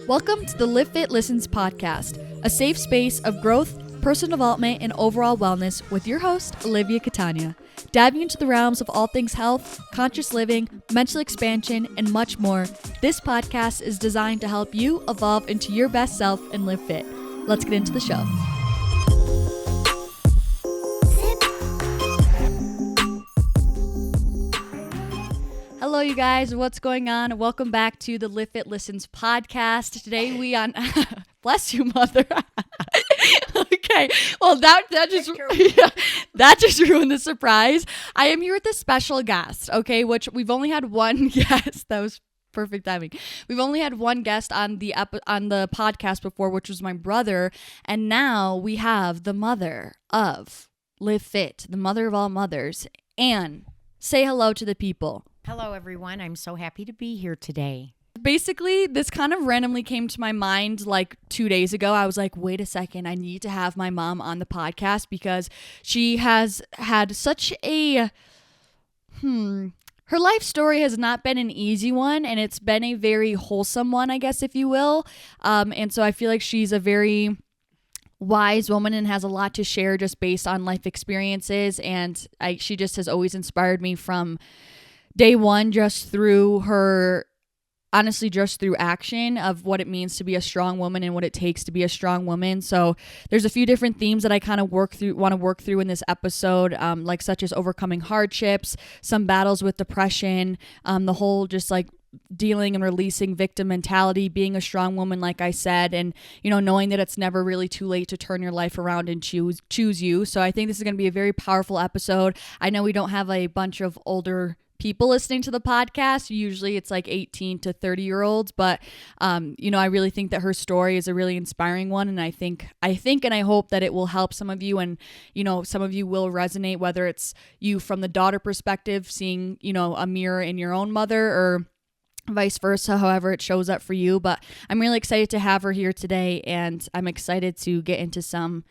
Welcome to the Livfiit Listens podcast, a safe space of growth, personal development, and overall wellness with your host, Olivia Catania, diving into the realms of all things health, conscious living, mental expansion, and much more. This podcast is designed to help you evolve into your best self and live fit. Let's get into the show. Hello, you guys. What's going on? Welcome back to the Livfiit Listens podcast. Today we on bless you, mother. Okay, well that just ruined the surprise. I am here with a special guest. Okay, which we've only had one guest. That was perfect timing. We've only had one guest on the podcast before, which was my brother, and now we have the mother of Livfiit, the mother of all mothers. Anne, say hello to the people. Hello, everyone. I'm so happy to be here today. Basically, this kind of randomly came to my mind like 2 days ago. I was like, wait a second, I need to have my mom on the podcast because she has had such a, her life story has not been an easy one, and it's been a very wholesome one, I guess, if you will. And so I feel like she's a very wise woman and has a lot to share just based on life experiences. And she just has always inspired me from day one, just through action of what it means to be a strong woman and what it takes to be a strong woman. So there's a few different themes that I kind of want to work through in this episode, like such as overcoming hardships, some battles with depression, the whole just like dealing and releasing victim mentality, being a strong woman, like I said, and, knowing that it's never really too late to turn your life around and choose you. So I think this is going to be a very powerful episode. I know we don't have a bunch of older people listening to the podcast. Usually it's like 18 to 30 year olds, but I really think that her story is a really inspiring one, and I think and I hope that it will help some of you, and some of you will resonate, whether it's you from the daughter perspective, seeing a mirror in your own mother, or vice versa, however it shows up for you. But I'm really excited to have her here today, and I'm excited to get into some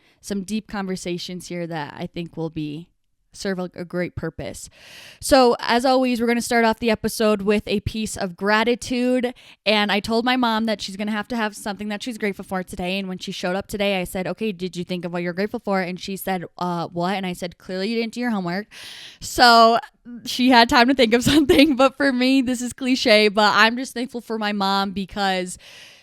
deep conversations here that I think will serve a great purpose. So as always, we're going to start off the episode with a piece of gratitude. And I told my mom that she's going to have something that she's grateful for today. And when she showed up today, I said, okay, did you think of what you're grateful for? And she said, what? And I said, clearly you didn't do your homework. So she had time to think of something. But for me, this is cliche, but I'm just thankful for my mom because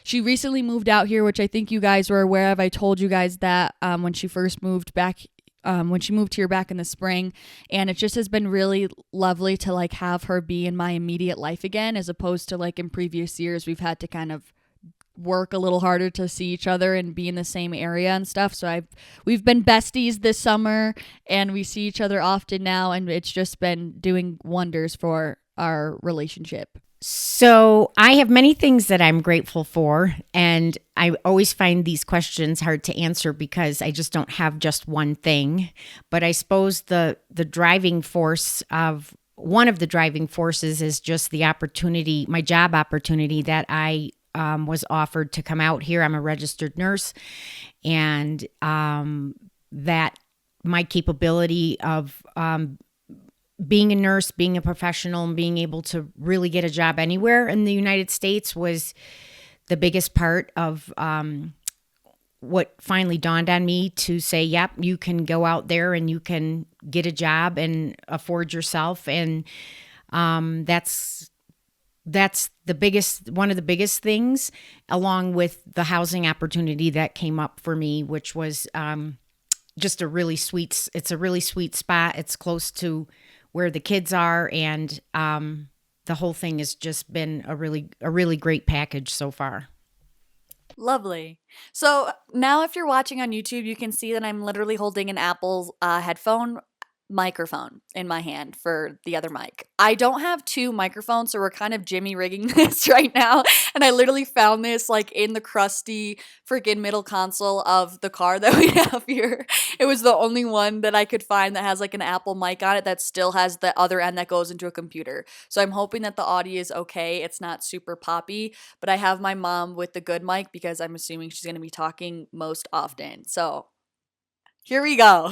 she recently moved out here, which I think you guys were aware of. I told you guys that when she first moved back, when she moved here back in the spring, and it just has been really lovely to like have her be in my immediate life again, as opposed to like in previous years we've had to kind of work a little harder to see each other and be in the same area and stuff. So we've been besties this summer, and we see each other often now, and it's just been doing wonders for our relationship. So I have many things that I'm grateful for, and I always find these questions hard to answer because I just don't have just one thing. But I suppose one of the driving forces is just the opportunity, my job opportunity that I was offered to come out here. I'm a registered nurse, and that my capability of being a nurse, being a professional, and being able to really get a job anywhere in the United States was the biggest part of what finally dawned on me to say, yep, you can go out there and you can get a job and afford yourself. And that's one of the biggest things, along with the housing opportunity that came up for me, which was just it's a really sweet spot. It's close to where the kids are, and the whole thing has just been a really great package so far. Lovely. So now if you're watching on YouTube, you can see that I'm literally holding an Apple headphone microphone in my hand for the other mic. I don't have two microphones, so we're kind of jimmy rigging this right now. And I literally found this like in the crusty freaking middle console of the car that we have here. It was the only one that I could find that has like an Apple mic on it that still has the other end that goes into a computer. So I'm hoping that the audio is okay. It's not super poppy, but I have my mom with the good mic because I'm assuming she's going to be talking most often. So Here we go.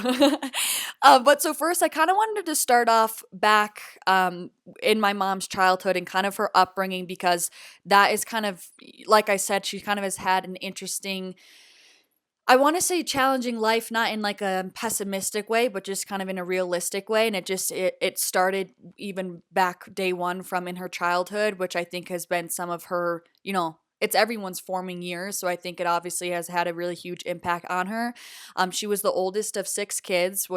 But so first, I kind of wanted to start off back in my mom's childhood and kind of her upbringing, because that is kind of, like I said, she kind of has had an interesting, I want to say challenging life, not in like a pessimistic way, but just kind of in a realistic way. And it started even back day one from in her childhood, which I think has been some of her, it's everyone's forming years. So I think it obviously has had a really huge impact on her. She was the oldest of six kids,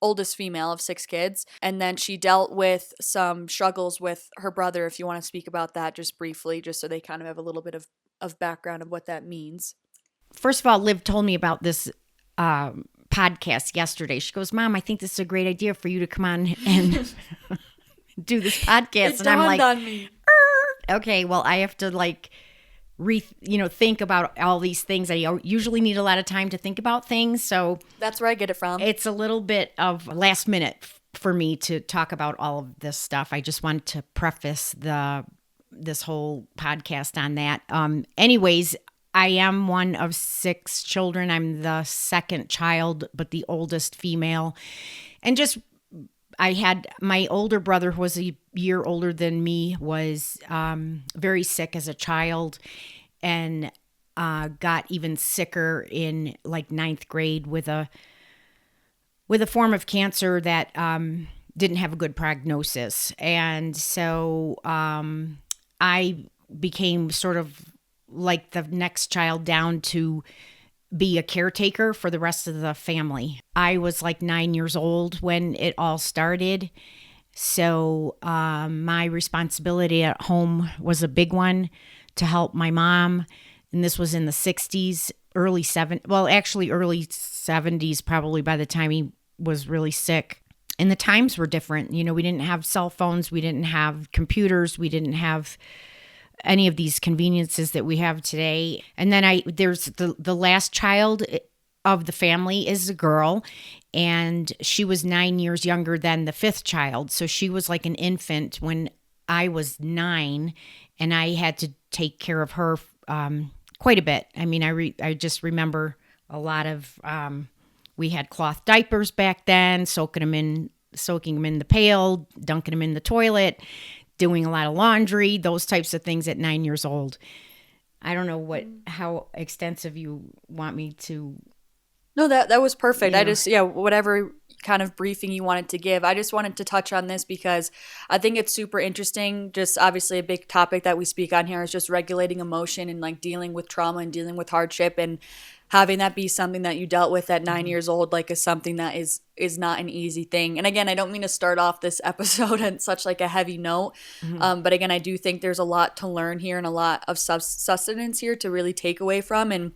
oldest female of six kids. And then she dealt with some struggles with her brother, if you want to speak about that just briefly, just so they kind of have a little bit of background of what that means. First of all, Liv told me about this podcast yesterday. She goes, Mom, I think this is a great idea for you to come on and do this podcast. And I'm like, on me. Okay, well, I have to think about all these things. I usually need a lot of time to think about things. So that's where I get it from. It's a little bit of last minute for me to talk about all of this stuff. I just wanted to preface this whole podcast on that. Anyways, I am one of six children. I'm the second child, but the oldest female. And I had my older brother, who was a year older than me, was very sick as a child, and got even sicker in like ninth grade with a form of cancer that didn't have a good prognosis. And so I became sort of like the next child down to be a caretaker for the rest of the family. I was like 9 years old when it all started. So my responsibility at home was a big one to help my mom. And this was in the 60s, early 70s, probably by the time he was really sick. And the times were different. We didn't have cell phones. We didn't have computers. We didn't have any of these conveniences that we have today. And then there's the last child of the family is a girl, and she was 9 years younger than the fifth child. So she was like an infant when I was 9, and I had to take care of her quite a bit. I mean, I just remember a lot of, we had cloth diapers back then, soaking them in the pail, dunking them in the toilet, doing a lot of laundry, those types of things at 9 years old. I don't know how extensive you want me to. No, that was perfect. Whatever kind of briefing you wanted to give. I just wanted to touch on this because I think it's super interesting. Just obviously a big topic that we speak on here is just regulating emotion and like dealing with trauma and dealing with hardship, and having that be something that you dealt with at 9 years old, like, is something that is not an easy thing. And again, I don't mean to start off this episode on such like a heavy note. But again, I do think there's a lot to learn here and a lot of sustenance here to really take away from. And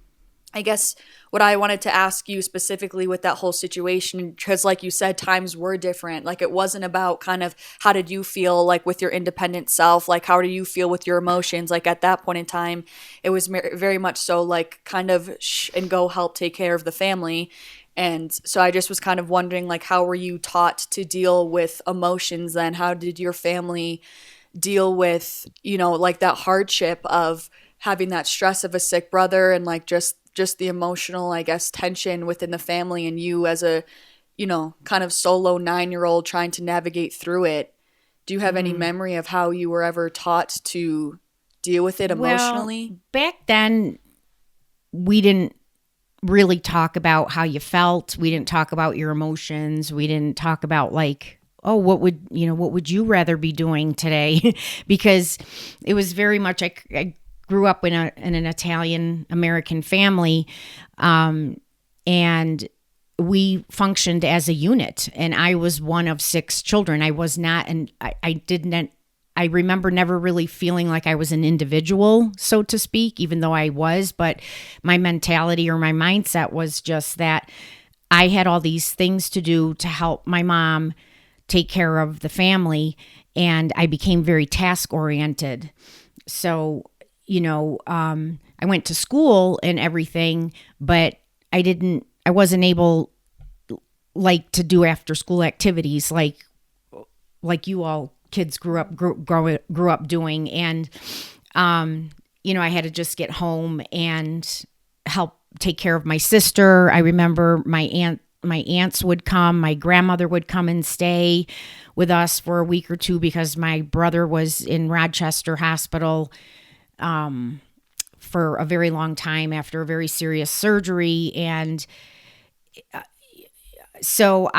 I guess what I wanted to ask you specifically with that whole situation, because like you said, times were different. Like, it wasn't about kind of how did you feel like with your independent self? Like, how do you feel with your emotions? Like, at that point in time, it was very much so like kind of and go help take care of the family. And so I just was kind of wondering, like, how were you taught to deal with emotions then? How did your family deal with, like that hardship of having that stress of a sick brother and like just the emotional, I guess, tension within the family, and you as a, kind of solo 9-year-old trying to navigate through it? Do you have any memory of how you were ever taught to deal with it emotionally? Well, back then, we didn't really talk about how you felt. We didn't talk about your emotions. We didn't talk about like, oh, what would you rather be doing today? Because it was very much, I grew up in an Italian American family, and we functioned as a unit. And I was one of 6 children. I was not, and I remember never really feeling like I was an individual, so to speak, even though I was. But my mentality or my mindset was just that I had all these things to do to help my mom take care of the family, and I became very task oriented. So I went to school and everything, but I wasn't able like to do after school activities like you all kids grew up doing. And, I had to just get home and help take care of my sister. I remember my aunts would come, my grandmother would come and stay with us for a week or two because my brother was in Rochester Hospital for a very long time after a very serious surgery. And so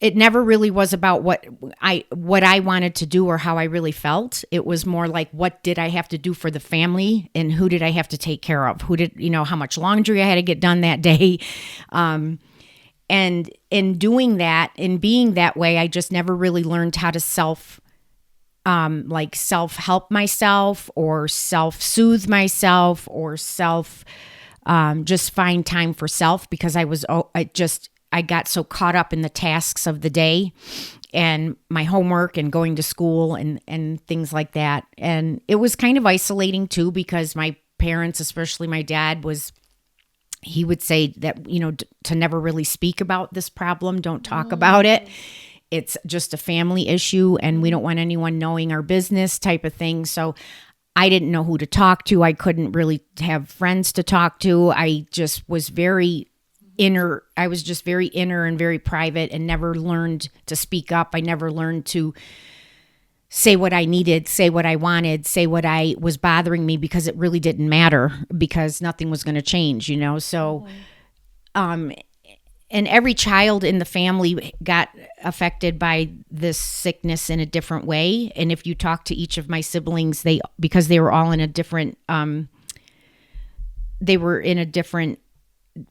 it never really was about what I wanted to do or how I really felt. It was more like, what did I have to do for the family and who did I have to take care of? How much laundry I had to get done that day. And in doing that, in being that way, I just never really learned how to self-help myself or self-soothe myself or just find time for self, because I got so caught up in the tasks of the day and my homework and going to school and things like that. And it was kind of isolating too, because my parents, especially my dad, he would say that, to never really speak about this problem. Don't talk about it. It's just a family issue and we don't want anyone knowing our business type of thing. So I didn't know who to talk to. I couldn't really have friends to talk to. I just was very inner and very private and never learned to speak up. I never learned to say what I needed, say what I wanted, say what was bothering me, because it really didn't matter, because nothing was going to change, So, and every child in the family got affected by this sickness in a different way. And if you talk to each of my siblings, because they were all in a different,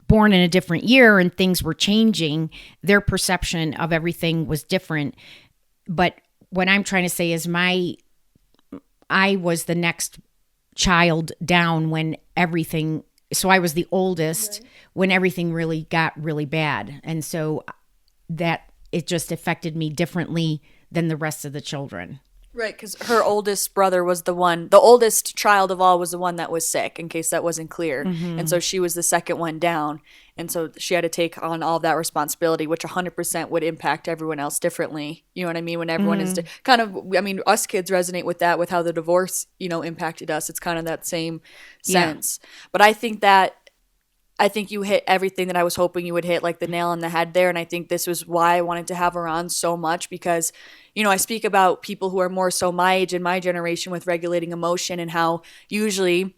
born in a different year and things were changing, their perception of everything was different. But what I'm trying to say is I was the next child down when everything, so I was the oldest when everything really got really bad. And so that it just affected me differently than the rest of the children. Right, because her oldest brother was the oldest child of all was the one that was sick, in case that wasn't clear. Mm-hmm. And so she was the second one down. And so she had to take on all that responsibility, which 100% would impact everyone else differently. You know what I mean? When everyone is us kids resonate with that, with how the divorce, impacted us. It's kind of that same sense. Yeah. But I think you hit everything that I was hoping you would hit, like the nail on the head there. And I think this was why I wanted to have her on so much, because, I speak about people who are more so my age and my generation with regulating emotion, and how usually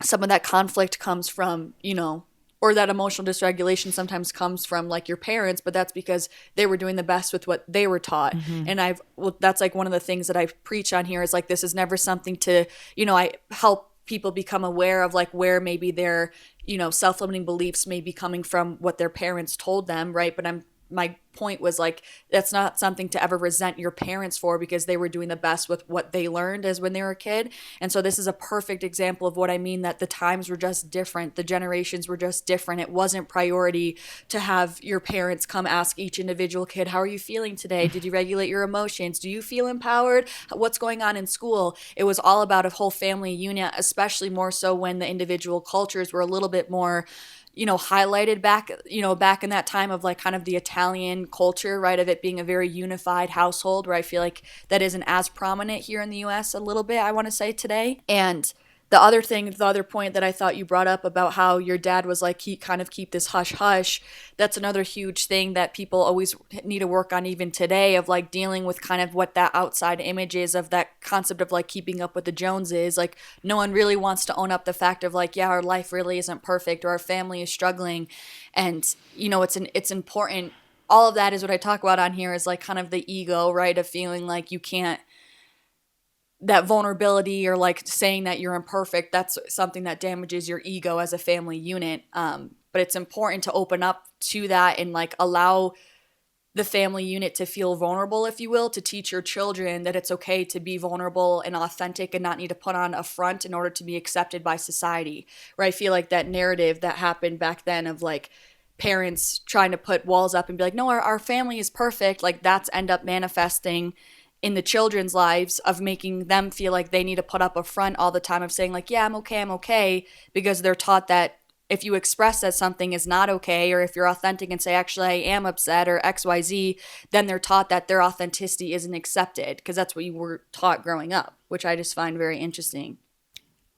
some of that conflict comes from, or that emotional dysregulation sometimes comes from like your parents, but that's because they were doing the best with what they were taught. Mm-hmm. And that's like one of the things that I preach on here is like, this is never something to, I help people become aware of like where maybe their, self-limiting beliefs may be coming from what their parents told them, right? But my point was like, that's not something to ever resent your parents for, because they were doing the best with what they learned as when they were a kid. And so this is a perfect example of what I mean, that the times were just different. The generations were just different. It wasn't priority to have your parents come ask each individual kid, how are you feeling today? Did you regulate your emotions? Do you feel empowered? What's going on in school? It was all about a whole family unit, especially more so when the individual cultures were a little bit more highlighted back in that time of like kind of the Italian culture, right? Of it being a very unified household, where I feel like that isn't as prominent here in the US a little bit, I want to say today. And the other point that I thought you brought up about how your dad was like, keep this hush hush. That's another huge thing that people always need to work on even today, of like dealing with kind of what that outside image is of that concept of like keeping up with the Joneses. Like no one really wants to own up the fact of like, yeah, our life really isn't perfect, or our family is struggling. And, it's important. All of that is what I talk about on here, is like kind of the ego, right? Of feeling like you can't, that vulnerability or like saying that you're imperfect, that's something that damages your ego as a family unit. But it's important to open up to that and like allow the family unit to feel vulnerable, if you will, to teach your children that it's okay to be vulnerable and authentic and not need to put on a front in order to be accepted by society. Where I feel like that narrative that happened back then of like parents trying to put walls up and be like, no, our family is perfect. Like that's end up manifesting in the children's lives of making them feel like they need to put up a front all the time of saying like, yeah, I'm okay, because they're taught that if you express that something is not okay, or if you're authentic and say, actually, I am upset or XYZ, then they're taught that their authenticity isn't accepted, because that's what you were taught growing up, which I just find very interesting.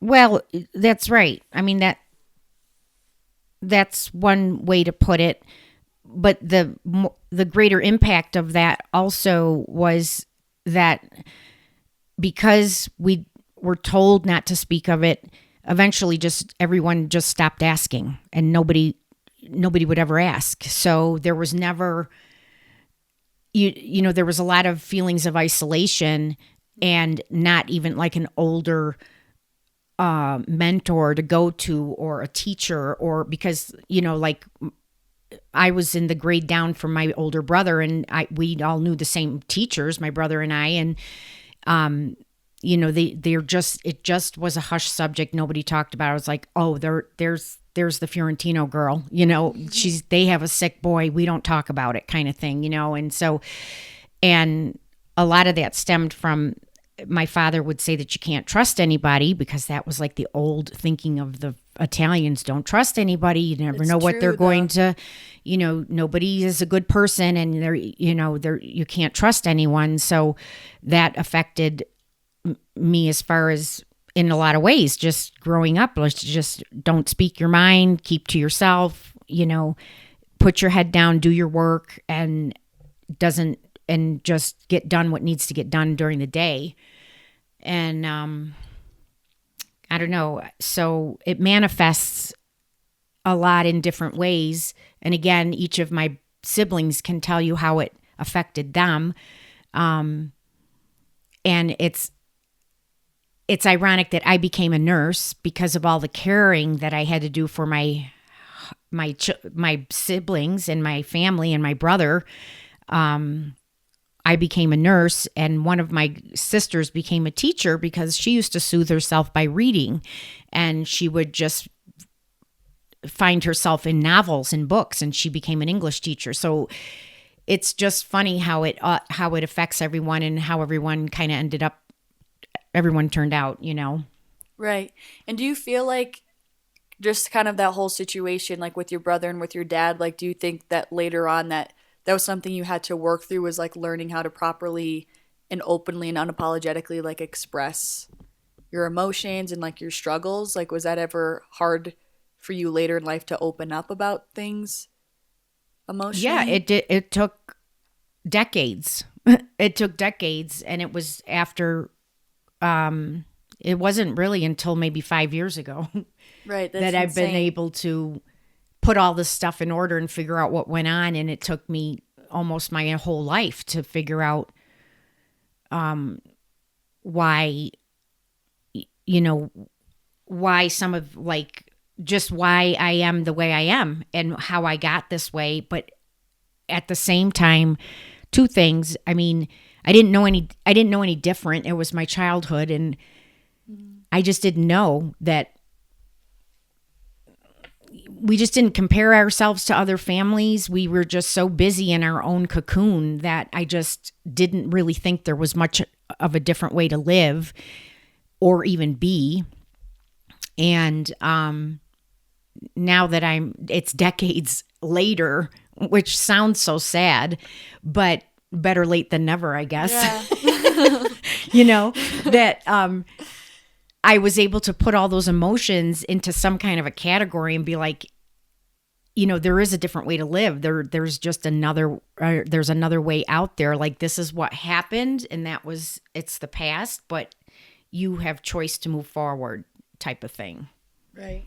Well, that's right. I mean, that's one way to put it. But the greater impact of that also was that because we were told not to speak of it, eventually just everyone just stopped asking, and nobody would ever ask. So there was never, there was a lot of feelings of isolation, and not even like an older mentor to go to, or a teacher, or because like I was in the grade down from my older brother, and we all knew the same teachers, my brother and I, and it just was a hush subject. Nobody talked about it. I was like, oh, there's the Fiorentino girl, they have a sick boy. We don't talk about it, kind of thing, and so, and a lot of that stemmed from my father would say that you can't trust anybody, because that was like the old thinking of the Italians. Don't trust anybody. You never know what they're going to, nobody is a good person, and you can't trust anyone. So that affected me as far as in a lot of ways, just growing up, just don't speak your mind, keep to yourself, put your head down, do your work, and just get done what needs to get done during the day. And I don't know. So it manifests a lot in different ways. And again, each of my siblings can tell you how it affected them. And it's ironic that I became a nurse because of all the caring that I had to do for my siblings and my family and my brother. I became a nurse, and one of my sisters became a teacher because she used to soothe herself by reading, and she would just find herself in novels and books, and she became an English teacher. So it's just funny how it affects everyone, and how everyone kind of everyone turned out, Right. And do you feel like just kind of that whole situation, like with your brother and with your dad, like do you think that later on that was something you had to work through, was like learning how to properly and openly and unapologetically like express your emotions and like your struggles? Like was that ever hard for you later in life to open up about things emotionally? Yeah, it took decades. It took decades, and it was after it wasn't really until maybe 5 years ago right, that I've been able to put all this stuff in order and figure out what went on. And it took me almost my whole life to figure out why some of just why I am the way I am and how I got this way. But at the same time, two things. I mean, I didn't know any different. It was my childhood, and I just didn't know that. We just didn't compare ourselves to other families. We were just so busy in our own cocoon that I just didn't really think there was much of a different way to live or even be. And now that it's decades later, which sounds so sad, but better late than never, I guess. Yeah. That I was able to put all those emotions into some kind of a category and be like, there is a different way to live. There's just there's another way out there. Like, this is what happened, and it's the past, but you have choice to move forward, type of thing. Right.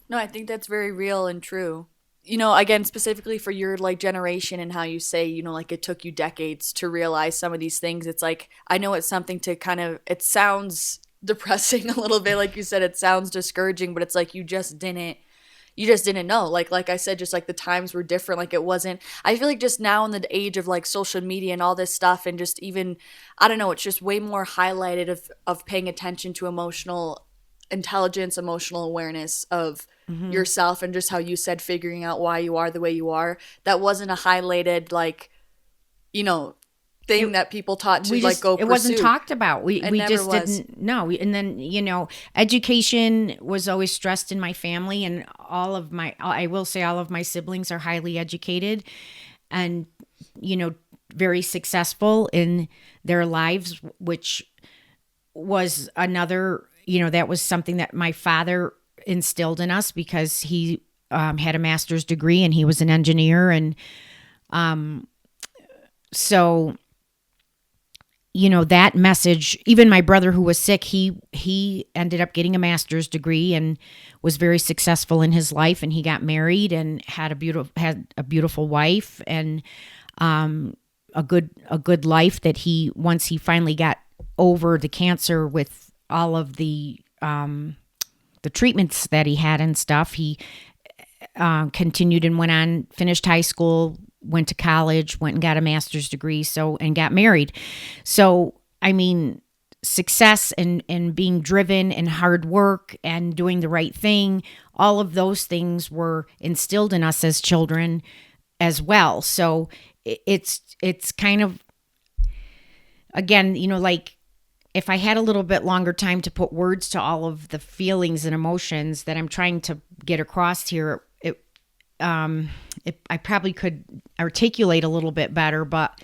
No, I think that's very real and true. Again, specifically for your generation and how you say, it took you decades to realize some of these things. It's like, I know it's something to it sounds depressing a little bit. Like you said, it sounds discouraging, but it's like, you just didn't know. Like I said, just like the times were different. Like it wasn't, I feel like just now in the age of social media and all this stuff, and just even, I don't know, it's just way more highlighted of paying attention to emotional intelligence, emotional awareness of yourself, and just how you said, figuring out why you are the way you are. That wasn't a highlighted thing that people taught to go pursue. It wasn't talked about. We just was. Didn't know. And then education was always stressed in my family, and I will say all of my siblings are highly educated, and very successful in their lives, which was another that was something that my father instilled in us because he had a master's degree and he was an engineer. And so, that message, even my brother who was sick, he ended up getting a master's degree and was very successful in his life. And he got married and had a beautiful wife and a good life that once he finally got over the cancer with all of the treatments that he had and stuff, he continued and went on, finished high school, went to college, went and got a master's degree, and got married. So, I mean, success and being driven and hard work and doing the right thing, all of those things were instilled in us as children as well. So it's kind of, again, like if I had a little bit longer time to put words to all of the feelings and emotions that I'm trying to get across here, I probably could articulate a little bit better, but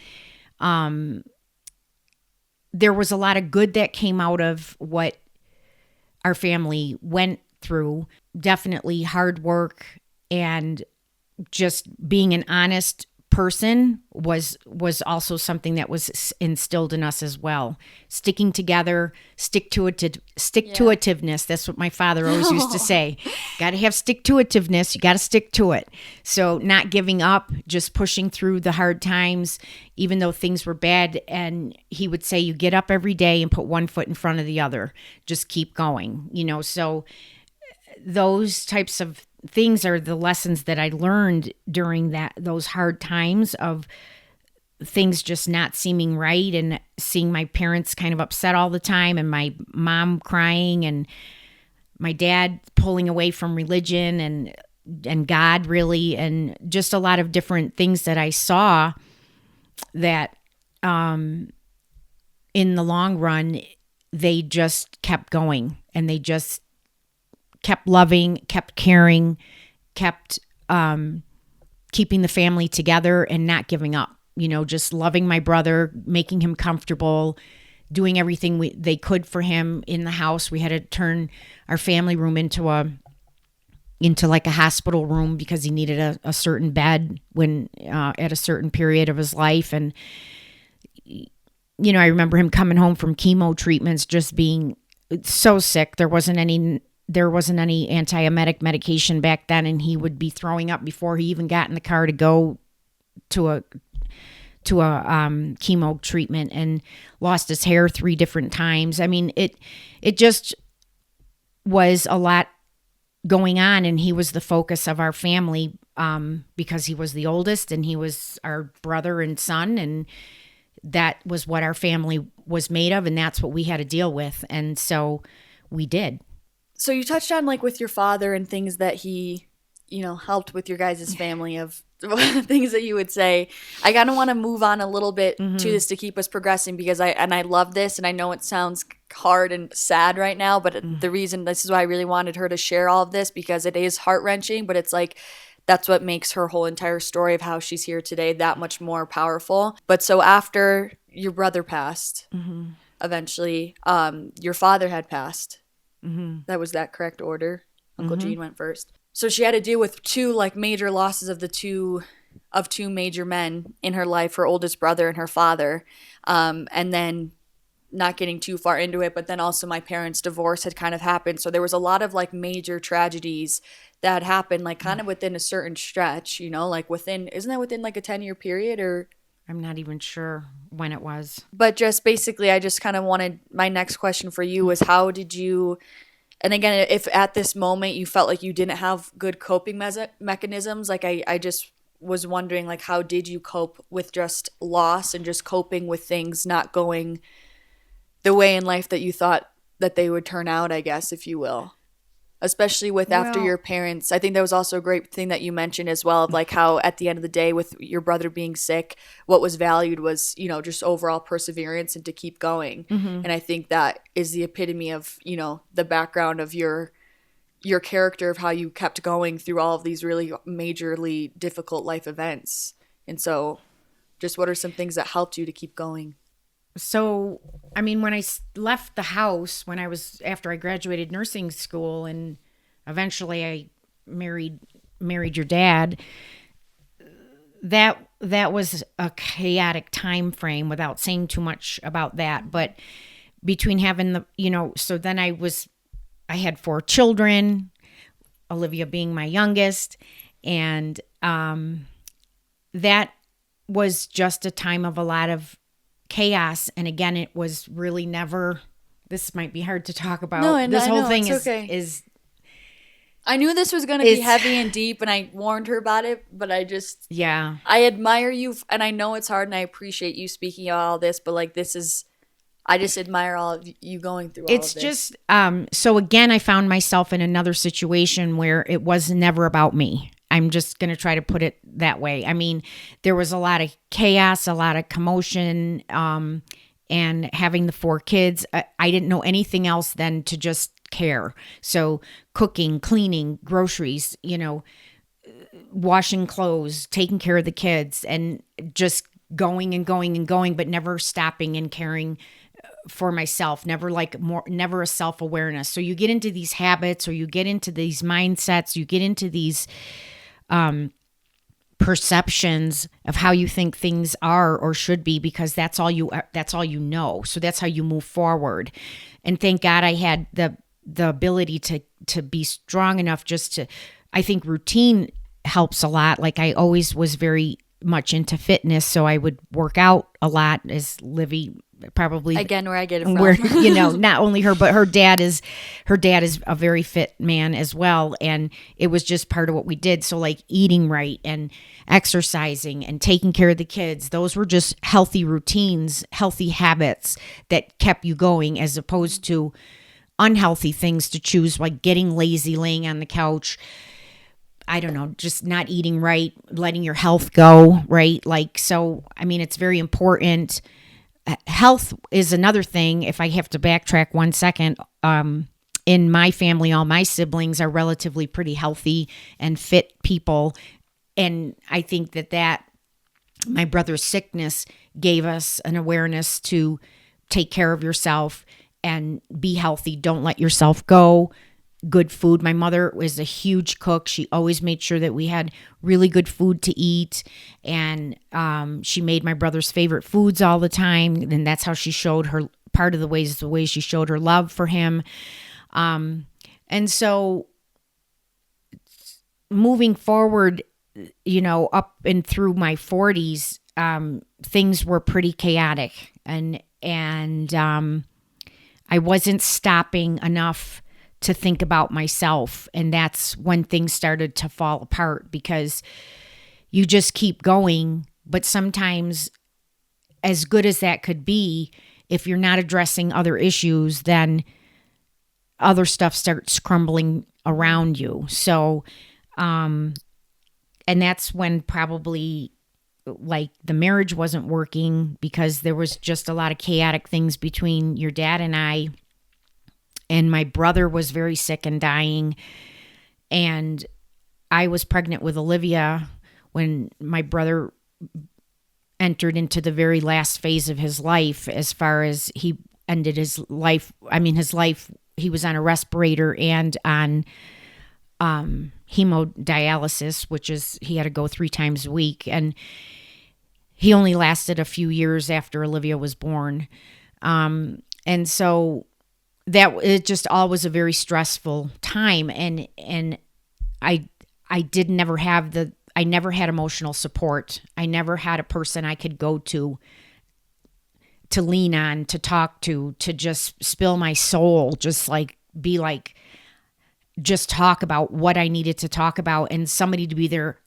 there was a lot of good that came out of what our family went through. Definitely hard work and just being an honest person was also something that was instilled in us as well. Sticking together, stick-to-itiveness. That's what my father always used to say. Got to have stick-to-itiveness. You got to stick to it. So not giving up, just pushing through the hard times, even though things were bad. And he would say, you get up every day and put one foot in front of the other. Just keep going. So those types of things are the lessons that I learned during those hard times of things just not seeming right and seeing my parents kind of upset all the time and my mom crying and my dad pulling away from religion and God really, and just a lot of different things that I saw that in the long run, they just kept going and they just kept loving, kept caring, kept keeping the family together and not giving up. Just loving my brother, making him comfortable, doing everything they could for him in the house. We had to turn our family room into like a hospital room because he needed a certain bed when at a certain period of his life. And I remember him coming home from chemo treatments, just being so sick. There wasn't any antiemetic medication back then, and he would be throwing up before he even got in the car to go to a chemo treatment, and lost his hair 3 different times. I mean, it just was a lot going on, and he was the focus of our family because he was the oldest and he was our brother and son, and that was what our family was made of, and that's what we had to deal with, and so we did. So you touched on like with your father and things that he, helped with your guys' family of things that you would say. I kind of want to move on a little bit to this to keep us progressing because I love this, and I know it sounds hard and sad right now, but the reason, this is why I really wanted her to share all of this, because it is heart-wrenching, but it's like that's what makes her whole entire story of how she's here today that much more powerful. But so after your brother passed, eventually, your father had passed. That was that correct order. Uncle Gene went first. So she had to deal with 2 like major losses of two major men in her life, her oldest brother and her father. And then not getting too far into it, but then also my parents' divorce had kind of happened. So there was a lot of like major tragedies that had happened like kind of within a certain stretch, like isn't that within like a 10-year period, or I'm not even sure when it was. But just basically, I just kind of wanted, my next question for you was how did you, and again, if at this moment you felt like you didn't have good coping mechanisms, like I just was wondering, like, how did you cope with just loss and just coping with things not going the way in life that you thought that they would turn out, I guess, if you will? Especially with after your parents. I think that was also a great thing that you mentioned as well, of like how at the end of the day with your brother being sick, what was valued was, just overall perseverance and to keep going. And I think that is the epitome of, the background of your character, of how you kept going through all of these really majorly difficult life events. And so just what are some things that helped you to keep going? So, I mean, when I left the house, after I graduated nursing school, and eventually I married your dad, that was a chaotic time frame, without saying too much about that. But between having so then I had 4 children, Olivia being my youngest, and that was just a time of a lot of chaos. And again, it was really never, this might be hard to talk about. No, and this I whole know, thing it's okay. is I knew this was going to be heavy and deep, and I warned her about it, but I admire you, and I know it's hard, and I appreciate you speaking about all this, but like, I just admire all of you going through all of this. It's just, so again, I found myself in another situation where it was never about me. I'm just going to try to put it that way. I mean, there was a lot of chaos, a lot of commotion, and having the 4 kids, I didn't know anything else than to just care. So cooking, cleaning, groceries, washing clothes, taking care of the kids, and just going and going and going, but never stopping and caring for myself, never a self-awareness. So you get into these habits, or you get into these mindsets, you get into these perceptions of how you think things are or should be, because that's all you know. So that's how you move forward. And thank God I had the ability to be strong enough I think routine helps a lot. Like, I always was very much into fitness, so I would work out a lot, as Livy probably, again, where I get it from. Where not only her, but her dad is a very fit man as well, and it was just part of what we did. So like eating right and exercising and taking care of the kids, those were just healthy routines, healthy habits that kept you going, as opposed to unhealthy things to choose, like getting lazy, laying on the couch, I don't know, just not eating right, letting your health go, right? Like, so, I mean, it's very important. Health is another thing. If I have to backtrack 1 second, in my family, all my siblings are relatively pretty healthy and fit people. And I think that my brother's sickness gave us an awareness to take care of yourself and be healthy. Don't let yourself go. Good food. My mother was a huge cook. She always made sure that we had really good food to eat. And she made my brother's favorite foods all the time. And that's how she showed her, part of the way she showed her love for him. And so moving forward, up and through my 40s, things were pretty chaotic. And I wasn't stopping enough to think about myself. And that's when things started to fall apart, because you just keep going. But sometimes, as good as that could be, if you're not addressing other issues, then other stuff starts crumbling around you. So, and that's when probably like the marriage wasn't working, because there was just a lot of chaotic things between your dad and I. And my brother was very sick and dying. And I was pregnant with Olivia when my brother entered into the very last phase of his life, as far as he ended his life. I mean, he was on a respirator and on hemodialysis, which is, he had to go 3 times a week. And he only lasted a few years after Olivia was born. And so that it just all was a very stressful time. And I never had emotional support. I never had a person I could go to lean on, to talk to just spill my soul, just talk about what I needed to talk about, and somebody to be there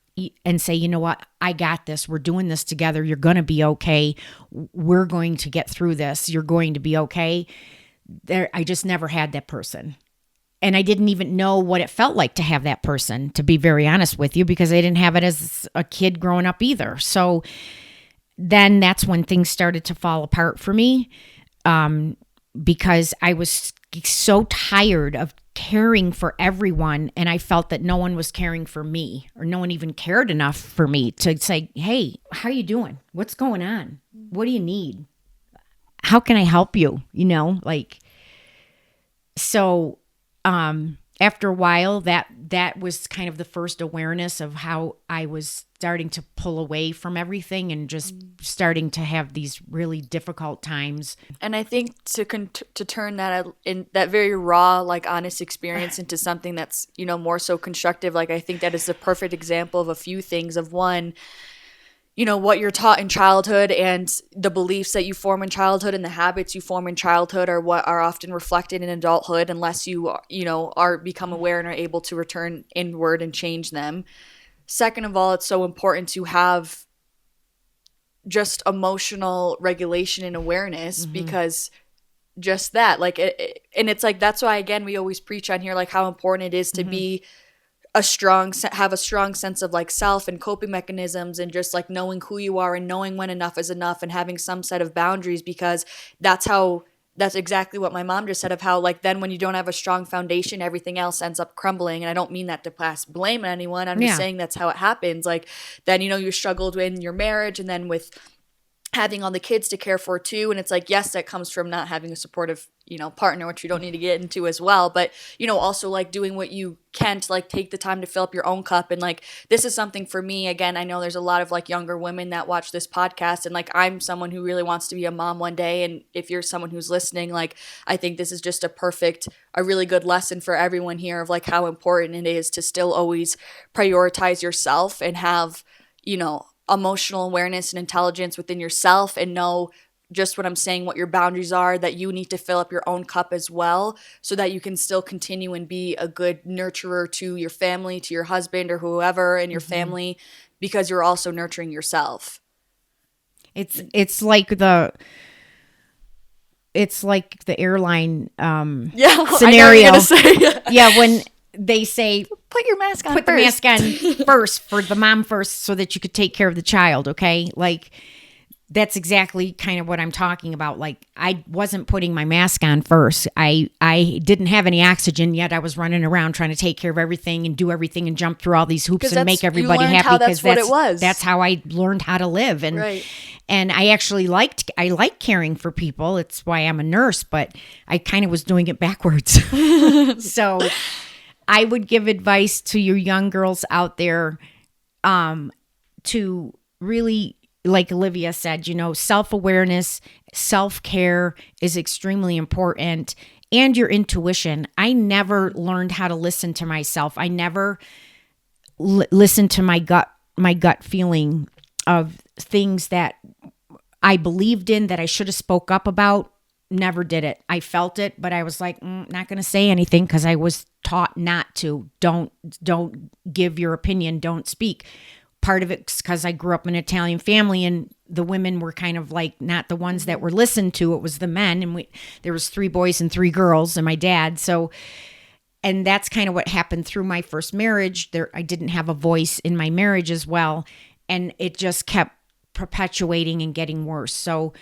and say, you know what, I got this. We're doing this together. You're going to be okay. We're going to get through this. You're going to be okay. I just never had that person. And I didn't even know what it felt like to have that person, to be very honest with you, because I didn't have it as a kid growing up either. So then that's when things started to fall apart for me, because I was so tired of caring for everyone, and I felt that no one was caring for me, or no one even cared enough for me to say, hey, how you doing? What's going on? What do you need? how can I help you? Like, so, after a while, that was kind of the first awareness of how I was starting to pull away from everything and just starting to have these really difficult times. And I think to turn that in that very raw, like honest experience into something that's, more so constructive, like I think that is the perfect example of a few things. Of one, what you're taught in childhood and the beliefs that you form in childhood and the habits you form in childhood are what are often reflected in adulthood, unless you are become aware and are able to return inward and change them. Second of all, it's so important to have just emotional regulation and awareness, because just that, like, and it's like, that's why, again, we always preach on here, like, how important it is to be have a strong sense of like self and coping mechanisms, and just like knowing who you are and knowing when enough is enough and having some set of boundaries, because that's exactly what my mom just said, of how, like, then when you don't have a strong foundation, everything else ends up crumbling. And I don't mean that to pass blame on anyone. I'm just saying that's how it happens. Like, then, you struggled in your marriage, and then with having all the kids to care for too. And it's like, yes, that comes from not having a supportive, partner, which we don't need to get into as well. But, also like doing what you can to like take the time to fill up your own cup. And like, this is something for me, again, I know there's a lot of like younger women that watch this podcast, and like, I'm someone who really wants to be a mom one day. And if you're someone who's listening, like, I think this is just a really good lesson for everyone here of like how important it is to still always prioritize yourself and have, emotional awareness and intelligence within yourself, and know just what I'm saying, what your boundaries are, that you need to fill up your own cup as well, so that you can still continue and be a good nurturer to your family, to your husband or whoever in your family, because you're also nurturing yourself. It's like the airline scenario. When they say, put your mask on first. The mask on first, for the mom first, so that you could take care of the child. Okay. Like, that's exactly kind of what I'm talking about. Like, I wasn't putting my mask on first. I didn't have any oxygen yet. I was running around trying to take care of everything and do everything and jump through all these hoops and make everybody happy, because what it was. That's how I learned how to live. And right. And I actually like caring for people. It's why I'm a nurse, but I kind of was doing it backwards. So I would give advice to your young girls out there, to really, like Olivia said, self-awareness, self-care is extremely important, and your intuition. I never learned how to listen to myself. I never listened to my gut feeling of things that I believed in, that I should have spoke up about. Never did it. I felt it, but I was like, not going to say anything, because I was taught not to. Don't give your opinion. Don't speak. Part of it's because I grew up in an Italian family, and the women were kind of like not the ones that were listened to. It was the men, and there was 3 boys and 3 girls, and my dad. So, and that's kind of what happened through my first marriage. I didn't have a voice in my marriage as well, and it just kept perpetuating and getting worse. So,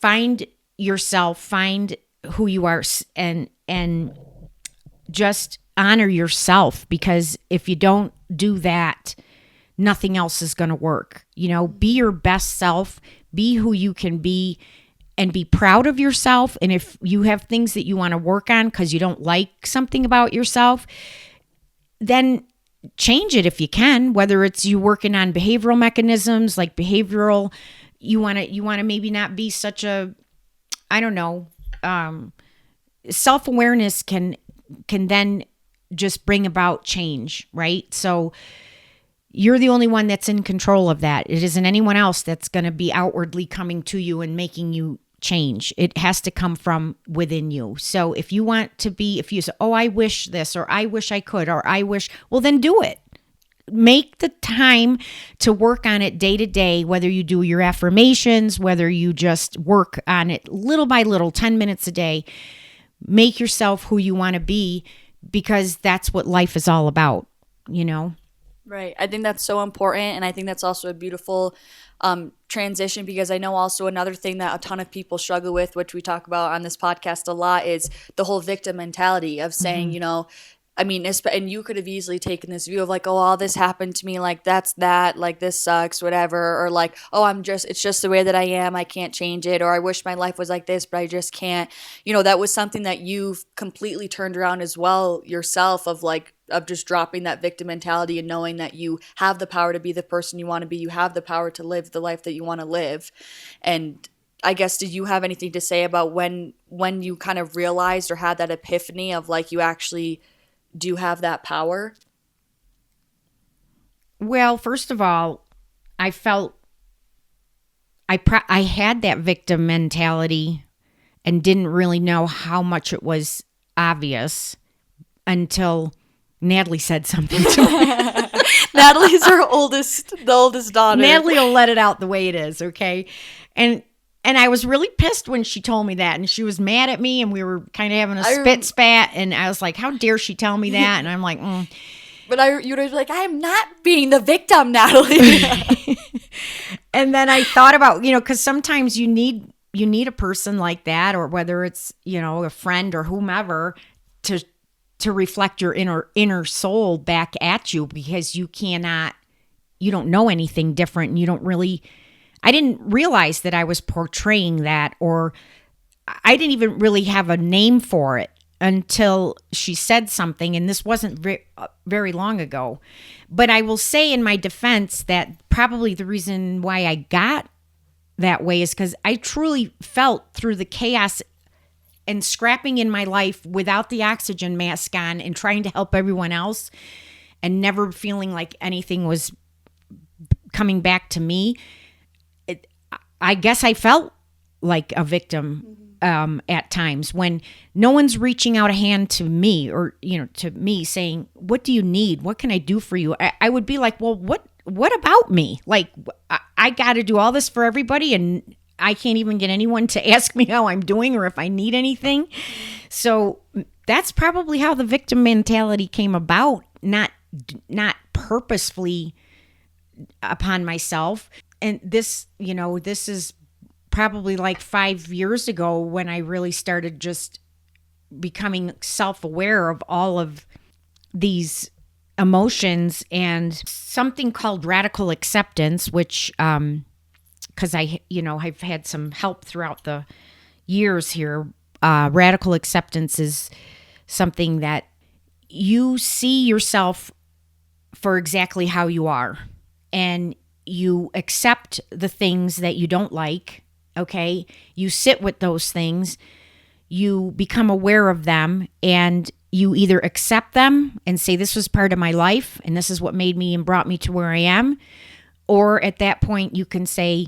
find yourself, find who you are, and just honor yourself, because if you don't do that, nothing else is going to work. Be your best self, be who you can be, and be proud of yourself. And if you have things that you want to work on because you don't like something about yourself, then change it if you can, whether it's you working on behavioral mechanisms, like behavioral, you want to maybe not be such a, I don't know, self-awareness can then just bring about change, right? So you're the only one that's in control of that. It isn't anyone else that's going to be outwardly coming to you and making you change. It has to come from within you. So if you want to be, if you say, oh, I wish this, or I wish I could, or I wish, well, then do it. Make the time to work on it day to day, whether you do your affirmations, whether you just work on it little by little, 10 minutes a day. Make yourself who you want to be, because that's what life is all about, Right. I think that's so important. And I think that's also a beautiful transition, because I know also another thing that a ton of people struggle with, which we talk about on this podcast a lot, is the whole victim mentality of saying, I mean, and you could have easily taken this view of like, oh, all this happened to me, like that's that, like this sucks, whatever, or like, oh, it's just the way that I am, I can't change it, or I wish my life was like this, but I just can't. That was something that you've completely turned around as well yourself, of just dropping that victim mentality and knowing that you have the power to be the person you want to be, you have the power to live the life that you want to live. And I guess, did you have anything to say about when you kind of realized or had that epiphany of like you actually do have that power? Well, first of all, I felt I had that victim mentality and didn't really know how much it was obvious until Natalie said something to me. Natalie's the oldest daughter. Natalie will let it out the way it is, okay? And I was really pissed when she told me that, and she was mad at me, and we were kind of having a spit spat, and I was like, how dare she tell me that? And I'm like, But you were like, I am not being the victim, Natalie. And then I thought about, because sometimes you need a person like that, or whether it's, a friend or whomever, to reflect your inner soul back at you, because you don't know anything different, and you don't really. I didn't realize that I was portraying that, or I didn't even really have a name for it until she said something, and this wasn't very long ago. But I will say in my defense that probably the reason why I got that way is because I truly felt through the chaos and scrapping in my life without the oxygen mask on and trying to help everyone else and never feeling like anything was coming back to me. I guess I felt like a victim at times when no one's reaching out a hand to me, or, to me saying, what do you need? What can I do for you? I would be like, well, what about me? Like, I got to do all this for everybody, and I can't even get anyone to ask me how I'm doing or if I need anything. So that's probably how the victim mentality came about, not purposefully upon myself. And this is probably like 5 years ago when I really started just becoming self-aware of all of these emotions, and something called radical acceptance, which, because I've had some help throughout the years here. Radical acceptance is something that you see yourself for exactly how you are, and you accept the things that you don't like, okay? You sit with those things, you become aware of them, and you either accept them and say, this was part of my life, and this is what made me and brought me to where I am. Or at that point, you can say,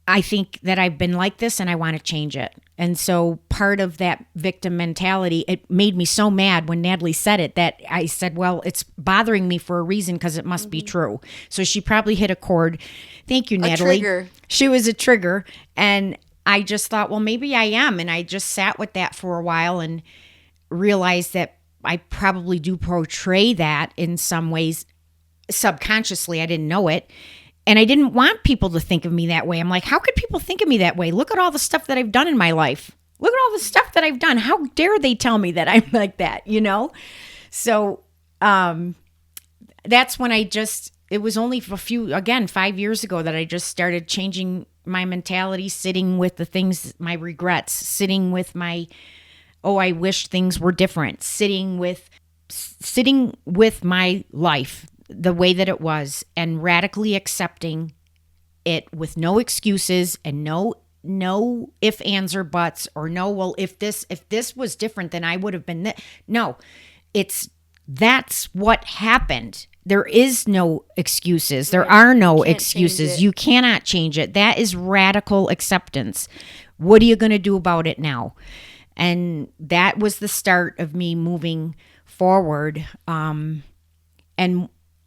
I think that I've been like this and I want to change it. And so part of that victim mentality, it made me so mad when Natalie said it that I said, well, it's bothering me for a reason because it must be true. So she probably hit a chord. Thank you, Natalie. A trigger. She was a trigger. And I just thought, well, maybe I am. And I just sat with that for a while and realized that I probably do portray that in some ways subconsciously. I didn't know it. And I didn't want people to think of me that way. I'm like, how could people think of me that way? Look at all the stuff that I've done in my life. Look at all the stuff that I've done. How dare they tell me that I'm like that, So that's when it was only for 5 years ago that I just started changing my mentality, sitting with the things, my regrets, sitting with my, I wish things were different, sitting with my life the way that it was, and radically accepting it with no excuses and no if, ands, or buts, or no, well, if this was different, then I would have been no, that's what happened. There is no excuses. There are no excuses. You cannot change it. That is radical acceptance. What are you going to do about it now? And that was the start of me moving forward. And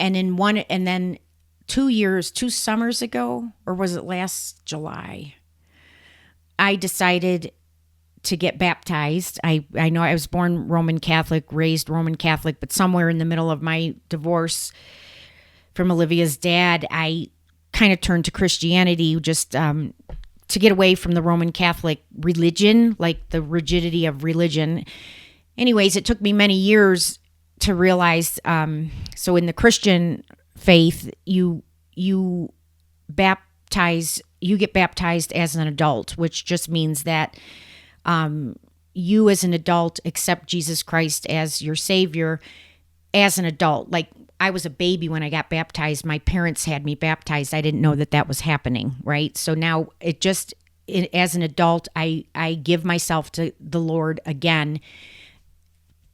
then 2 summers ago, or was it last July, I decided to get baptized. I know I was born Roman Catholic, raised Roman Catholic, but somewhere in the middle of my divorce from Olivia's dad, I kind of turned to Christianity just to get away from the Roman Catholic religion, like the rigidity of religion. anyways, it took me many years to realize. So in the Christian faith, you get baptized as an adult, which just means that you as an adult accept Jesus Christ as your Savior as an adult. Like, I was a baby when I got baptized. My parents had me baptized. I didn't know that was happening, right? So now as an adult, I give myself to the Lord again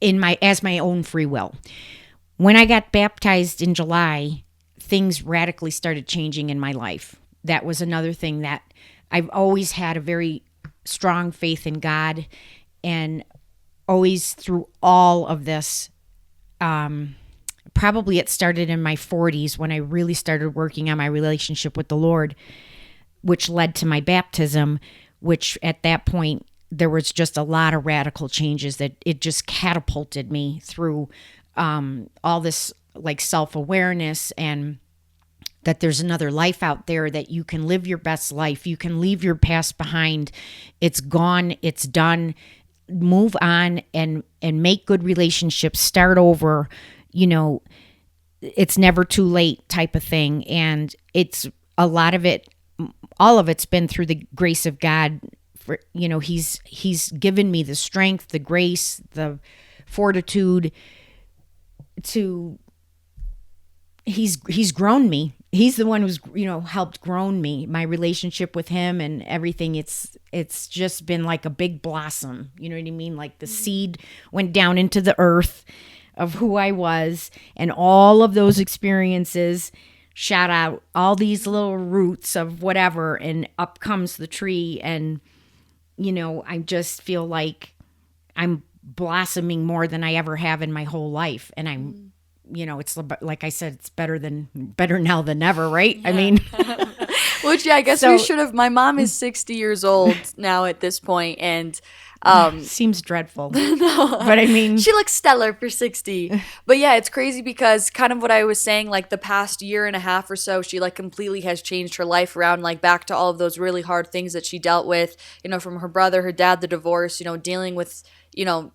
as my own free will. When I got baptized in July, things radically started changing in my life. That was another thing that I've always had a very strong faith in God, and always through all of this, probably it started in my 40s when I really started working on my relationship with the Lord, which led to my baptism, which at that point, there was just a lot of radical changes that it just catapulted me through all this like self-awareness, and that there's another life out there, that you can live your best life. You can leave your past behind. It's gone. It's done. Move on and make good relationships. Start over. You know, it's never too late type of thing. And it's a lot of it, all of it's been through the grace of God. For, you know, he's given me the strength, the grace, the fortitude to, he's grown me. He's the one who's, you know, helped grown me, my relationship with him and everything. It's just been like a big blossom. You know what I mean? Like the seed went down into the earth of who I was, and all of those experiences shot out all these little roots of whatever, and up comes the tree. And, you know, I just feel like I'm blossoming more than I ever have in my whole life. And I'm, you know, it's like I said, it's better now than never, right? Yeah. I mean, which, yeah, I guess we should have. My mom is 60 years old now at this point, and seems dreadful. No, but I mean, she looks stellar for 60. But yeah, it's crazy because kind of what I was saying, like the past year and a half or so, she like completely has changed her life around, like back to all of those really hard things that she dealt with, you know, from her brother, her dad, the divorce, you know, dealing with, you know,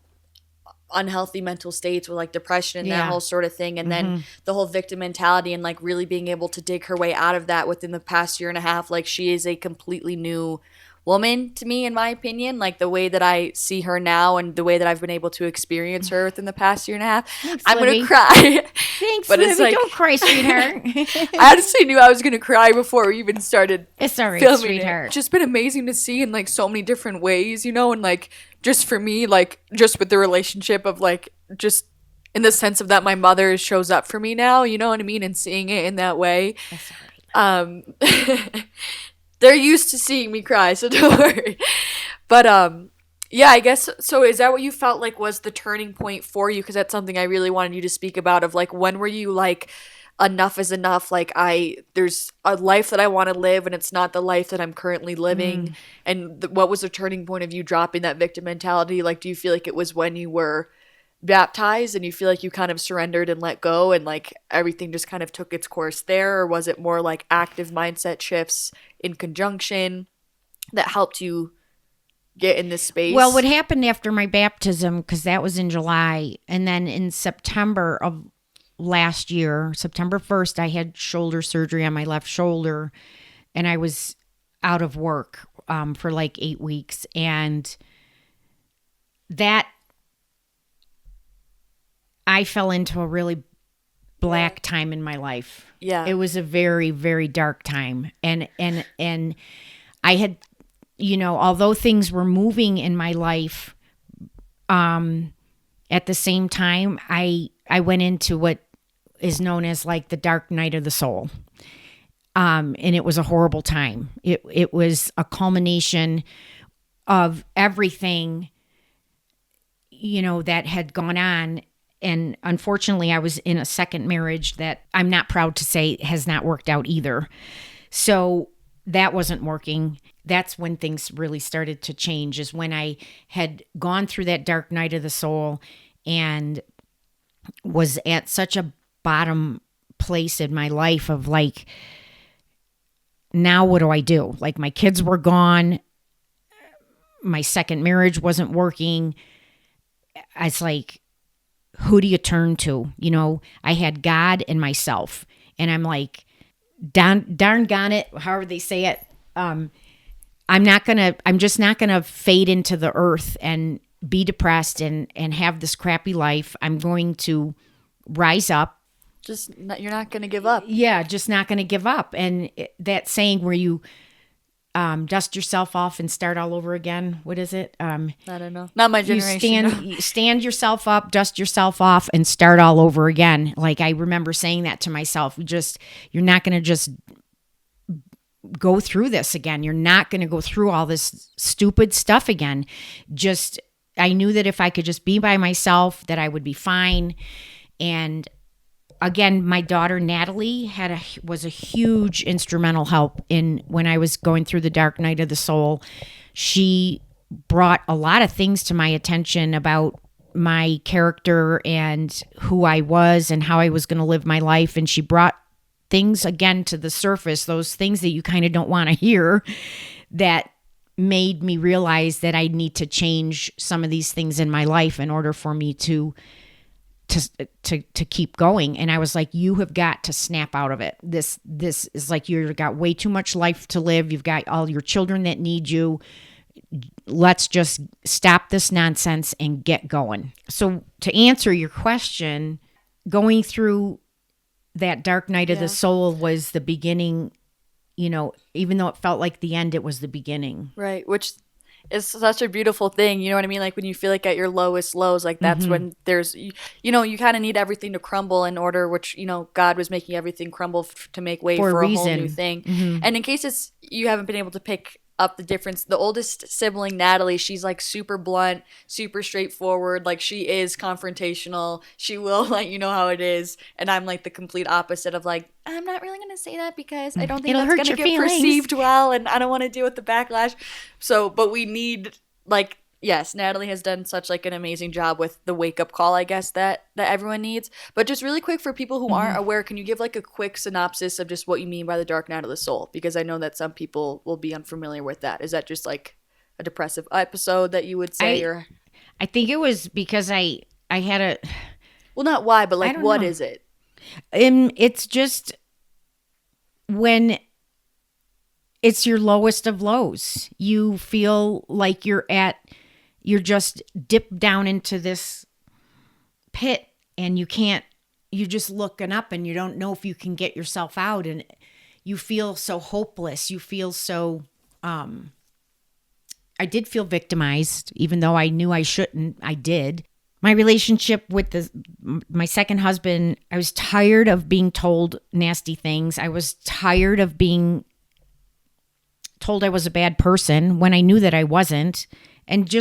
unhealthy mental states with like depression and that whole sort of thing, and then the whole victim mentality, and like really being able to dig her way out of that within the past year and a half. Like, she is a completely new woman to me, in my opinion. Like, the way that I see her now and the way that I've been able to experience her within the past year and a half. Thanks, I'm Livy. gonna cry. Thanks, but it's like, don't cry, sweetheart. I honestly knew I was gonna cry before we even started. It's all right, filming sweetheart. It's just been amazing to see in like so many different ways, you know, and like just for me, like just with the relationship of like just in the sense of that my mother shows up for me now, you know what I mean, and seeing it in that way. That's all right. They're used to seeing me cry, so don't worry. But yeah, I guess so. Is that what you felt like was the turning point for you? Because that's something I really wanted you to speak about. Of like, when were you like, enough is enough? Like, there's a life that I want to live, and it's not the life that I'm currently living. And what was the turning point of you dropping that victim mentality? Like, do you feel like it was when you were baptized and you feel like you kind of surrendered and let go, and like everything just kind of took its course there? Or was it more like active mindset shifts in conjunction that helped you get in this space? Well, what happened after my baptism, because that was in July, and then in September of last year, September 1st, I had shoulder surgery on my left shoulder, and I was out of work for like 8 weeks. And that, I fell into a really black time in my life. Yeah. It was a very, very dark time. And I had, you know, although things were moving in my life, at the same time, I went into what is known as like the dark night of the soul. And it was a horrible time. It was a culmination of everything, you know, that had gone on. And unfortunately, I was in a second marriage that I'm not proud to say has not worked out either. So that wasn't working. That's when things really started to change, is when I had gone through that dark night of the soul and was at such a bottom place in my life of like, now what do I do? Like, my kids were gone. My second marriage wasn't working. it's like, who do you turn to? You know, I had God and myself, and I'm like, darn gone it, however they say it. I'm just not gonna fade into the earth and be depressed and have this crappy life. I'm going to rise up. You're not going to give up. Yeah, just not going to give up. And that saying where you dust yourself off and start all over again. What is it? I don't know. Not my generation. You stand yourself up, dust yourself off, and start all over again. Like, I remember saying that to myself. You're not going to just go through this again. You're not going to go through all this stupid stuff again. I knew that if I could just be by myself, that I would be fine. And again, my daughter Natalie was a huge instrumental help in when I was going through the dark night of the soul. She brought a lot of things to my attention about my character and who I was and how I was going to live my life. And she brought things again to the surface, those things that you kind of don't want to hear, that made me realize that I need to change some of these things in my life in order for me to keep going. And I was like, you have got to snap out of it. This is like, you've got way too much life to live. You've got all your children that need you. Let's just stop this nonsense and get going. So to answer your question, going through that dark night of the soul was the beginning, you know, even though it felt like the end, it was the beginning. Right. Which is such a beautiful thing. You know what I mean? Like when you feel like at your lowest lows, like that's when there's, you know, you kind of need everything to crumble in order, which, you know, God was making everything crumble to make way for a whole new thing. And in case you haven't been able to pick up the difference, the oldest sibling, Natalie, she's like super blunt, super straightforward. Like she is confrontational. She will let you know how it is. And I'm like the complete opposite of like, I'm not really going to say that because I don't think that's going to get perceived well. And I don't want to deal with the backlash. So, but we need like, yes, Natalie has done such like an amazing job with the wake up call, I guess, that everyone needs. But just really quick for people who aren't aware, can you give like a quick synopsis of just what you mean by the dark night of the soul? Because I know that some people will be unfamiliar with that. Is that just like a depressive episode that you would say? I think it was because I had a... Well, not why, but like what is it? It's just when it's your lowest of lows. You feel like you're just dipped down into this pit and you're just looking up and you don't know if you can get yourself out, and you feel so hopeless. You feel so, I did feel victimized, even though I knew I shouldn't. I did. My relationship with my second husband, I was tired of being told nasty things. I was tired of being told I was a bad person when I knew that I wasn't. And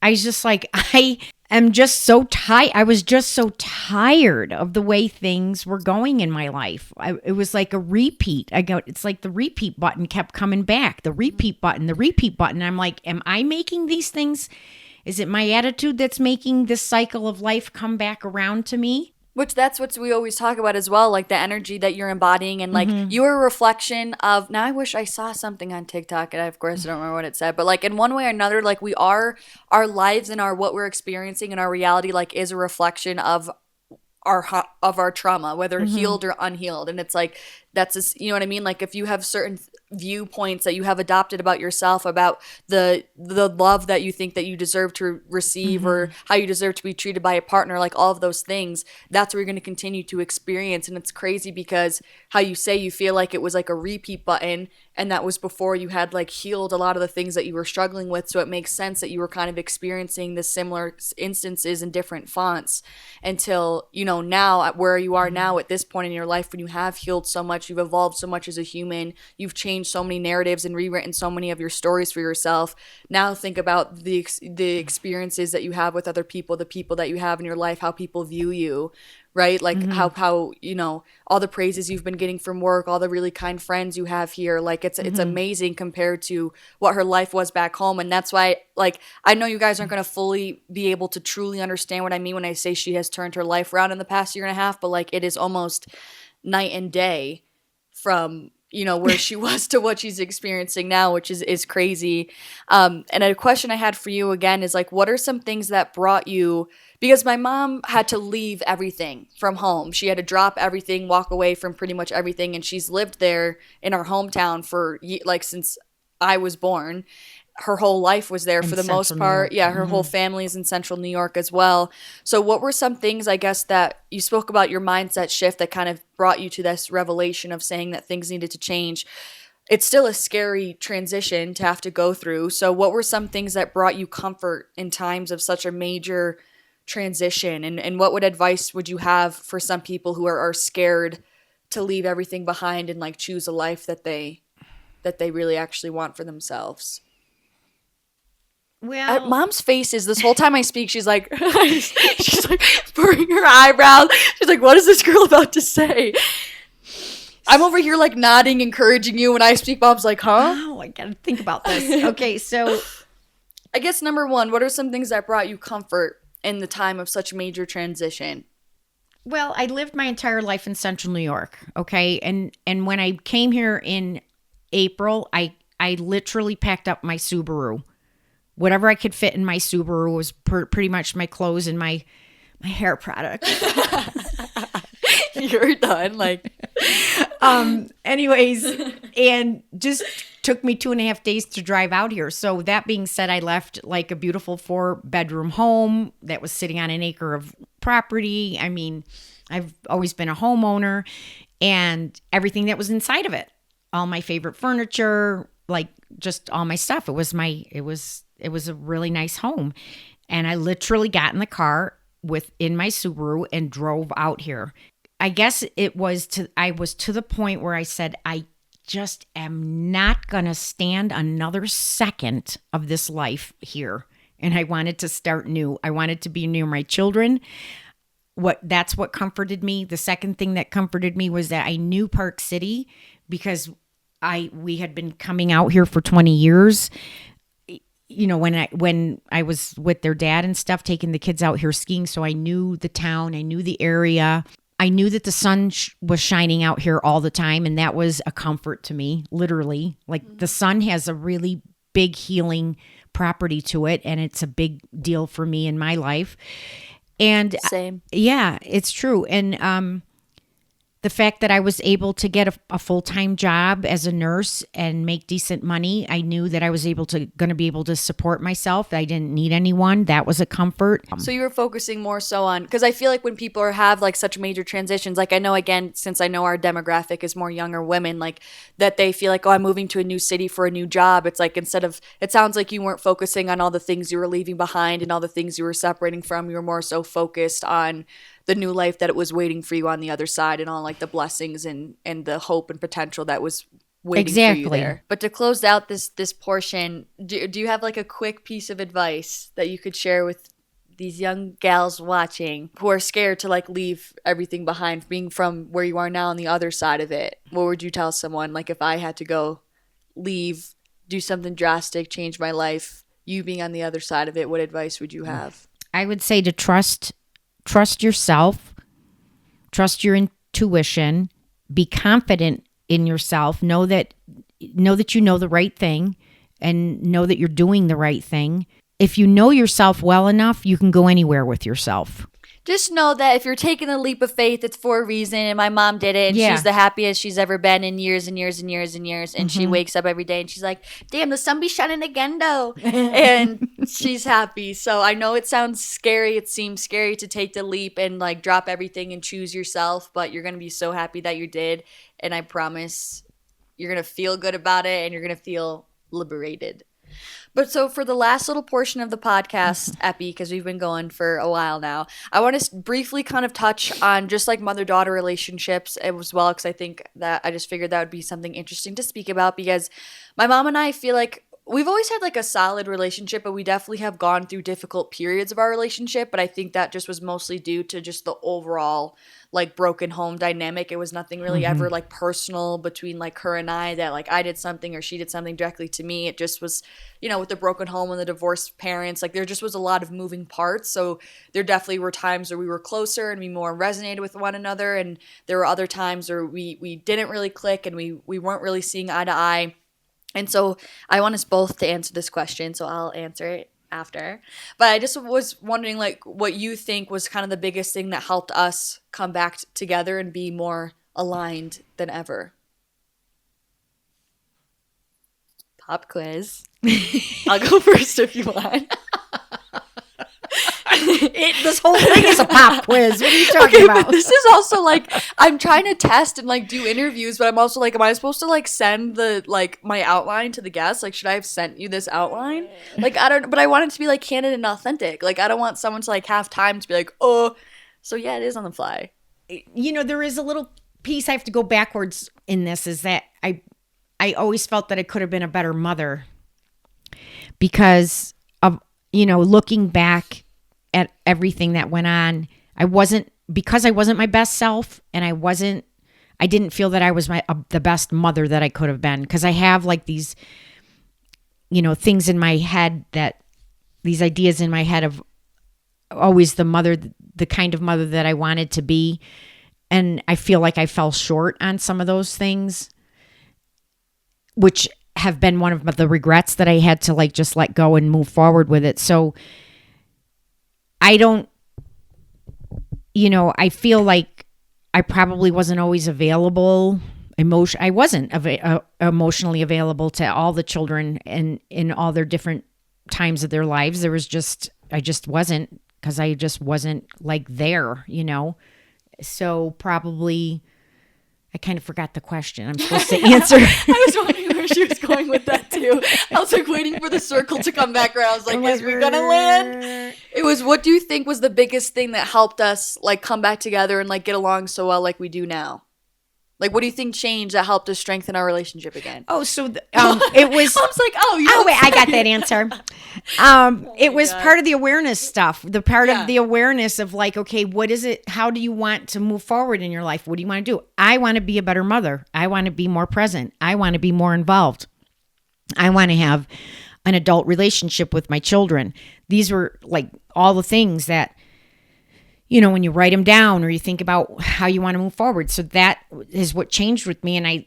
I was just like, I was just so tired of the way things were going in my life. It was like a repeat. It's like the repeat button kept coming back. The repeat button. I'm like, am I making these things? Is it my attitude that's making this cycle of life come back around to me? Which that's what we always talk about as well, like the energy that you're embodying, and like you're a reflection of. Now I wish I saw something on TikTok, and of course I don't remember what it said, but like in one way or another, like our lives and what we're experiencing in our reality, like is a reflection of our trauma, whether healed or unhealed. And it's like that's just, you know what I mean? Like if you have certain viewpoints that you have adopted about yourself, about the love that you think that you deserve to receive, or how you deserve to be treated by a partner, like all of those things, that's what you're going to continue to experience. And it's crazy because how you say you feel like it was like a repeat button, and that was before you had like healed a lot of the things that you were struggling with. So it makes sense that you were kind of experiencing the similar instances in different fonts until, you know, now at where you are now at this point in your life, when you have healed so much, you've evolved so much as a human, you've changed so many narratives and rewritten so many of your stories for yourself. Now think about the experiences that you have with other people, the people that you have in your life, how people view you, right? Like how you know, all the praises you've been getting from work, all the really kind friends you have here, like it's amazing compared to what her life was back home. And that's why, like, I know you guys aren't going to fully be able to truly understand what I mean when I say she has turned her life around in the past year and a half, but like it is almost night and day from, where she was to what she's experiencing now, which is crazy. And a question I had for you again is like, what are some things that brought you, because my mom had to leave everything from home. She had to drop everything, walk away from pretty much everything. And she's lived there in our hometown for like since I was born. Her whole life was there for the most part. Yeah, her whole family is in central New York as well. So what were some things, I guess, that you spoke about your mindset shift that kind of brought you to this revelation of saying that things needed to change? It's still a scary transition to have to go through. So what were some things that brought you comfort in times of such a major transition? And what advice would you have for some people who are scared to leave everything behind and like choose a life that they really actually want for themselves? Well, Mom's face is this whole time I speak, she's like furrowing her eyebrows. She's like, what is this girl about to say? I'm over here like nodding, encouraging you. When I speak, Mom's like, huh? Oh, I gotta think about this. Okay, so I guess number one, what are some things that brought you comfort in the time of such major transition? well, I lived my entire life in central New York, okay? And when I came here in April, I literally packed up my Subaru. Whatever I could fit in my Subaru was pretty much my clothes and my hair product. You're done. Like, anyways, and just took me 2.5 days to drive out here. So that being said, I left like a beautiful 4-bedroom home that was sitting on an acre of property. I mean, I've always been a homeowner, and everything that was inside of it, all my favorite furniture, like just all my stuff. It was a really nice home. And I literally got in the car in my Subaru and drove out here. I guess I was to the point where I said, I just am not going to stand another second of this life here. And I wanted to start new. I wanted to be near my children. That's what comforted me. The second thing that comforted me was that I knew Park City because we had been coming out here for 20 years. When I was with their dad and stuff, taking the kids out here skiing. So I knew the town, I knew the area. I knew that the sun was shining out here all the time. And that was a comfort to me, literally. Like the sun has a really big healing property to it. And it's a big deal for me in my life. And same. Yeah, it's true. And the fact that I was able to get a full-time job as a nurse and make decent money, I knew that I was going to be able to support myself. I didn't need anyone. That was a comfort. So you were focusing more so on, because I feel like when people have like such major transitions, like I know, again, since I know our demographic is more younger women, like that they feel like, oh, I'm moving to a new city for a new job. It's like it sounds like you weren't focusing on all the things you were leaving behind and all the things you were separating from. You were more so focused on the new life that it was waiting for you on the other side, and all like the blessings and the hope and potential that was waiting for you there. But to close out this portion, do you have like a quick piece of advice that you could share with these young gals watching who are scared to like leave everything behind, being from where you are now on the other side of it? What would you tell someone, like if I had to go leave, do something drastic, change my life, you being on the other side of it, what advice would you have? I would say to trust yourself, trust your intuition, be confident in yourself, know that you know the right thing, and know that you're doing the right thing. If you know yourself well enough, you can go anywhere with yourself. Just know that if you're taking a leap of faith, it's for a reason. And my mom did it, and she's the happiest she's ever been in years and years and years and years. And she wakes up every day and she's like, damn, the sun be shining again though. And she's happy. So I know it sounds scary. It seems scary to take the leap and like drop everything and choose yourself. But you're going to be so happy that you did. And I promise you're going to feel good about it, and you're going to feel liberated. But so for the last little portion of the podcast, Epi, because we've been going for a while now, I want to briefly kind of touch on just like mother-daughter relationships as well, because I think that I just figured that would be something interesting to speak about, because my mom and I feel like we've always had like a solid relationship, but we definitely have gone through difficult periods of our relationship. But I think that just was mostly due to just the overall like broken home dynamic. It was nothing really ever like personal between like her and I, that like I did something or she did something directly to me. It just was, with the broken home and the divorced parents, like there just was a lot of moving parts. So there definitely were times where we were closer and we more resonated with one another. And there were other times where we didn't really click and we weren't really seeing eye to eye. And so I want us both to answer this question, so I'll answer it after. But I just was wondering, like, what you think was kind of the biggest thing that helped us come back together and be more aligned than ever. Pop quiz. I'll go first if you want. This whole thing is a pop quiz. What are you talking about? This is also like, I'm trying to test and like do interviews, but I'm also like, am I supposed to like send the like my outline to the guests? Like, should I have sent you this outline? Like, I don't, but I want it to be like candid and authentic. Like, I don't want someone to like have time to be like, oh, so yeah, it is on the fly. There is a little piece I have to go backwards in this, is that I always felt that I could have been a better mother because of, looking back at everything that went on. Because I wasn't my best self, and I didn't feel that I was the best mother that I could have been, because I have like these, things in my head, these ideas in my head of always the kind of mother that I wanted to be. And I feel like I fell short on some of those things, which have been one of the regrets that I had to like just let go and move forward with it. So I don't, I feel like I probably wasn't always available. I wasn't emotionally available to all the children and in all their different times of their lives. I just wasn't, because I just wasn't like there, So probably, I kind of forgot the question I'm supposed to answer. I was wondering where she was going with that too. I was like waiting for the circle to come back around. I was like, is we gonna land? It was, what do you think was the biggest thing that helped us like come back together and like get along so well like we do now? Like, what do you think changed that helped us strengthen our relationship again? Oh, so it was. I was like, I got that answer. It was part of the awareness stuff. The part of the awareness of like, okay, what is it? How do you want to move forward in your life? What do you want to do? I want to be a better mother. I want to be more present. I want to be more involved. I want to have an adult relationship with my children. These were like all the things that, when you write them down or you think about how you want to move forward. So that is what changed with me. And I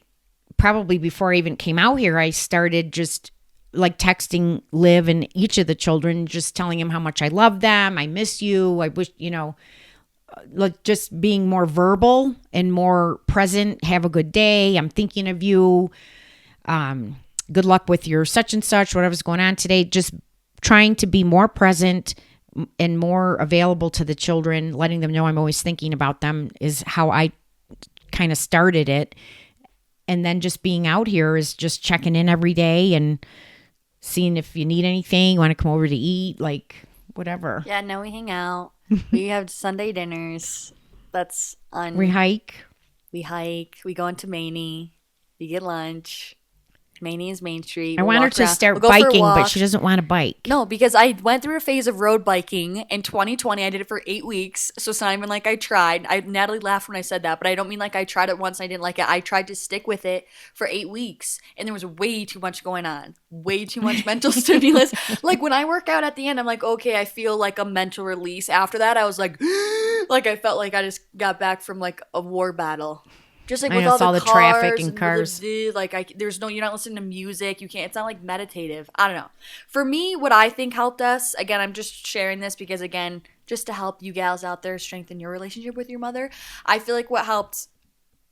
probably, before I even came out here, I started just like texting Liv and each of the children, just telling them how much I love them. I miss you. I wish, like just being more verbal and more present. Have a good day. I'm thinking of you. Good luck with your such and such, whatever's going on today. Just trying to be more present and more available to the children, letting them know I'm always thinking about them, is how I kind of started it. And then just being out here is just checking in every day and seeing if you need anything, want to come over to eat, like whatever. Yeah, no, we hang out. We have Sunday dinners. That's on. We hike. We go into Maney. We get lunch. Maney is Main Street. I want her to start biking, but she doesn't want to bike. No, because I went through a phase of road biking in 2020. I did it for 8 weeks. So it's not even like I tried. Natalie laughed when I said that, but I don't mean like I tried it once and I didn't like it. I tried to stick with it for 8 weeks, and there was way too much going on. Way too much mental stimulus. Like when I work out at the end, I'm like, okay, I feel like a mental release. After that, I was like, like I felt like I just got back from like a war battle. Just like with all the traffic and cars. There's no, you're not listening to music. You can't, it's not like meditative. I don't know. For me, what I think helped us, again, I'm just sharing this because, again, just to help you gals out there strengthen your relationship with your mother. I feel like what helped,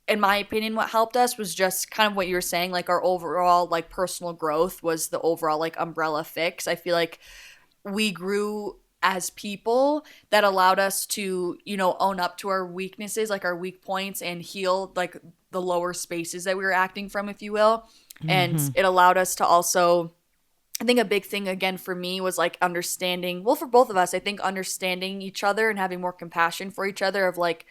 in my opinion, what helped us was just kind of what you were saying, like our overall like personal growth was the overall like umbrella fix. I feel like we grew as people that allowed us to, own up to our weaknesses, like our weak points, and heal like the lower spaces that we were acting from, if you will. Mm-hmm. And it allowed us to also, I think a big thing again for me was like understanding, well, for both of us, I think understanding each other and having more compassion for each other of like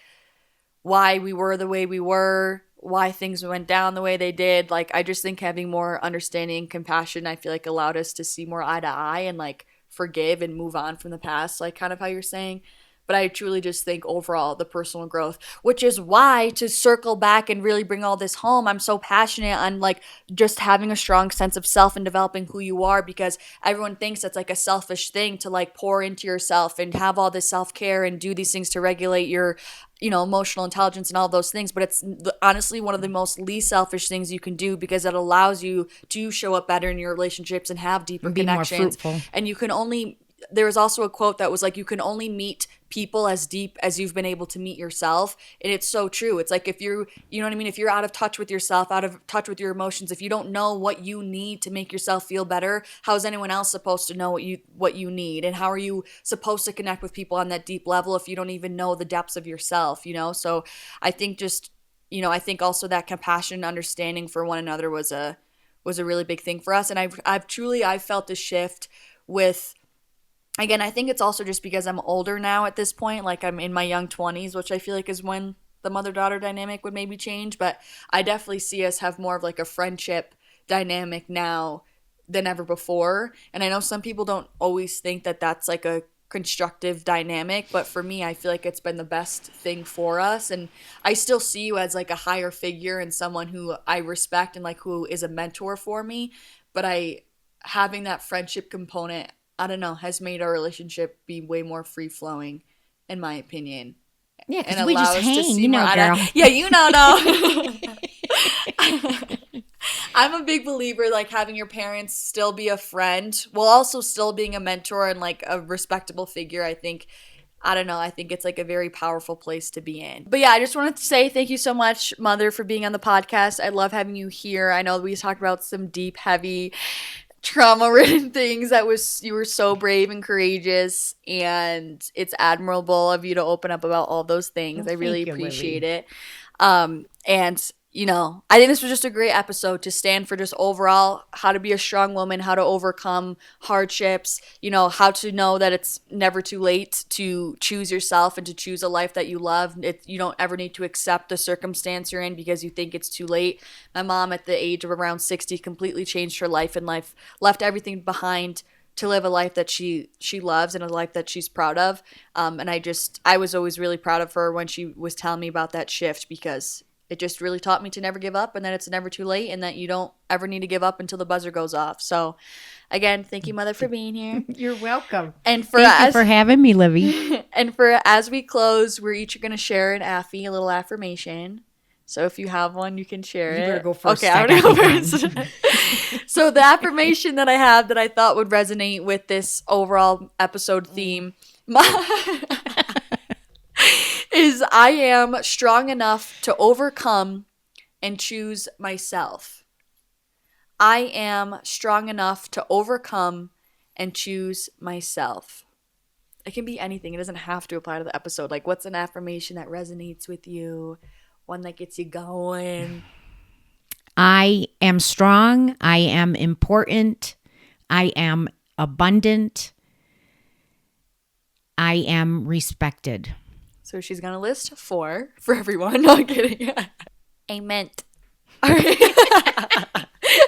why we were the way we were, why things went down the way they did. Like, I just think having more understanding and compassion, I feel like allowed us to see more eye to eye and like forgive and move on from the past, like kind of how you're saying. But I truly just think overall the personal growth, which is why, to circle back and really bring all this home, I'm so passionate on like just having a strong sense of self and developing who you are, because everyone thinks that's like a selfish thing to like pour into yourself and have all this self-care and do these things to regulate your, you know, emotional intelligence and all those things. But it's honestly one of the most least selfish things you can do, because it allows you to show up better in your relationships and have deeper Be connections. more fruitful. And you can only, there was also a quote that was like, you can only meet people as deep as you've been able to meet yourself. And it's so true. It's like, if you're, you know what I mean, if you're out of touch with yourself, out of touch with your emotions, if you don't know what you need to make yourself feel better, how is anyone else supposed to know what you need? And how are you supposed to connect with people on that deep level if you don't even know the depths of yourself, you know? So I think just, you know, I think also that compassion and understanding for one another was a really big thing for us. And I've felt a shift with, again, I think it's also just because I'm older now at this point. Like, I'm in my young 20s, which I feel like is when the mother-daughter dynamic would maybe change. But I definitely see us have more of like a friendship dynamic now than ever before. And I know some people don't always think that that's like a constructive dynamic, but for me, I feel like it's been the best thing for us. And I still see you as like a higher figure and someone who I respect and like who is a mentor for me. But having that friendship component, I don't know, has made our relationship be way more free-flowing, in my opinion. Yeah, because we just hang, you know, girl. Yeah, you know. I'm a big believer, like, having your parents still be a friend while also still being a mentor and, like, a respectable figure. I think it's, like, a very powerful place to be in. But, yeah, I just wanted to say thank you so much, Mother, for being on the podcast. I love having you here. I know we talked about some deep, heavy, trauma-ridden things you were so brave and courageous, and it's admirable of you to open up about all those things. I really appreciate it. And you know, I think this was just a great episode to stand for just overall how to be a strong woman, how to overcome hardships, you know, how to know that it's never too late to choose yourself and to choose a life that you love. You don't ever need to accept the circumstance you're in because you think it's too late. My mom at the age of around 60 completely changed her life and left everything behind to live a life that she loves and a life that she's proud of. And I was always really proud of her when she was telling me about that shift, because it just really taught me to never give up, and that it's never too late, and that you don't ever need to give up until the buzzer goes off. So, again, thank you, Mother, for being here. You're welcome. And thank you for having me, Livy. And as we close, we're each going to share a little affirmation. So if you have one, you can share it. You better go first. Okay, I'm going to go first. So the affirmation that I have that I thought would resonate with this overall episode theme is, I am strong enough to overcome and choose myself. I am strong enough to overcome and choose myself. It can be anything. It doesn't have to apply to the episode. Like, what's an affirmation that resonates with you? One that gets you going? I am strong. I am important. I am abundant. I am respected. So she's going to list 4 for everyone. No, I'm kidding. Amen. All right.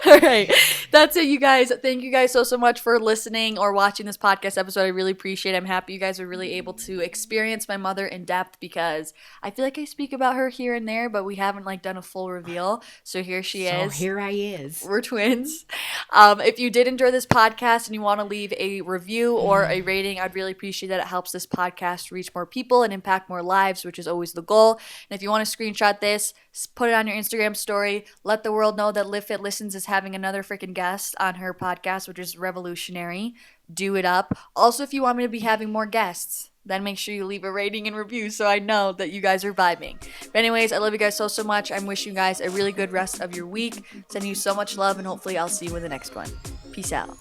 All right. That's it, you guys. Thank you guys so much for listening or watching this podcast episode. I really appreciate it. I'm happy you guys are really able to experience my mother in depth, because I feel like I speak about her here and there, but we haven't done a full reveal. So here she is. So here I is. We're twins. If you did enjoy this podcast and you want to leave a review or a rating, I'd really appreciate that. It helps this podcast reach more people and impact more lives, which is always the goal. And if you want to screenshot this, put it on your Instagram story. Let the world know that Livfiit Listens is having another freaking guest on her podcast, which is revolutionary. Do it up. Also, if you want me to be having more guests, then make sure you leave a rating and review so I know that you guys are vibing. But anyways, I love you guys so much. I'm wishing you guys a really good rest of your week. Sending you so much love, and hopefully I'll see you in the next one. Peace out.